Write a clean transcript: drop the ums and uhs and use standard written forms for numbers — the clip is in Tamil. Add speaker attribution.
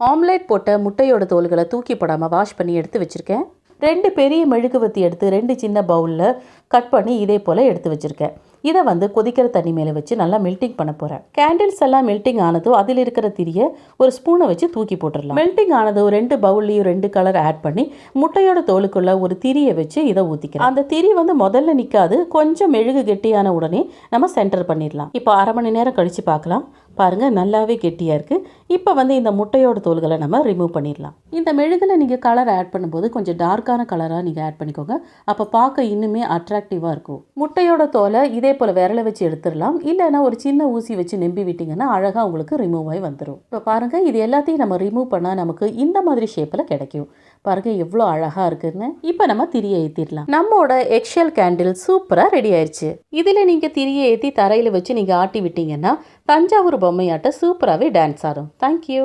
Speaker 1: ஆம்லேட் போட்ட முட்டையோட தோல்களை தூக்கி போடாமல் வாஷ் பண்ணி எடுத்து வச்சுருக்கேன். 2 பெரிய மெழுகுவர்த்தி எடுத்து 2 சின்ன பவுலில் கட் பண்ணி இதே போல் எடுத்து வச்சுருக்கேன். இதை கொதிக்கிற தண்ணி மேலே வச்சு நல்லா மெல்ட்டிங் பண்ண போகிறேன். கேண்டில்ஸ் எல்லாம் மெல்ட்டிங் ஆனதும் அதில் இருக்கிற திரியை ஒரு ஸ்பூனை வச்சு தூக்கி போட்டுடலாம். மெல்ட்டிங் ஆனதும் 2 பவுல்லையும் 2 கலர் ஆட் பண்ணி முட்டையோட தோலுக்குள்ள ஒரு திரியை வச்சு இதை ஊற்றிக்கலாம். அந்த திரி முதல்ல நிற்காது, கொஞ்சம் மெழுகு கெட்டியான உடனே நம்ம சென்டர் பண்ணிடலாம். இப்போ அரை மணி நேரம் கழித்து பார்க்கலாம். பாருங்கள், நல்லாவே கெட்டியாக இருக்குது. இப்போ இந்த முட்டையோட தோல்களை நம்ம ரிமூவ் பண்ணிடலாம். இந்த மெழுகில் நீங்கள் கலர் ஆட் பண்ணும்போது கொஞ்சம் டார்க்கான கலராக நீங்கள் ஆட் பண்ணிக்கோங்க. அப்போ பார்க்க இன்னுமே அட்ராக்டிவாக இருக்கும். முட்டையோட தோலை இதே போல் விரலை வச்சு எடுத்துடலாம். இல்லைன்னா ஒரு சின்ன ஊசி வச்சு நெம்பி விட்டிங்கன்னா அழகாக உங்களுக்கு ரிமூவ் ஆகி வந்துடும். இப்போ பாருங்கள், இது எல்லாத்தையும் நம்ம ரிமூவ் பண்ணால் நமக்கு இந்த மாதிரி ஷேப்பில் கிடைக்கும். பாருங்கள் எவ்வளோ அழகாக இருக்குதுன்னு. இப்போ நம்ம திரியை ஏற்றிடலாம். நம்மோட எக்ஷெல் கேண்டில் சூப்பராக ரெடி ஆயிடுச்சு. இதில் நீங்கள் திரியை ஏற்றி தரையில் வச்சு நீங்கள் ஆட்டி விட்டீங்கன்னா தஞ்சாவூர் பொம்மையாட்ட சூப்பராகவே டான்ஸ் ஆடும். தேங்க்யூ.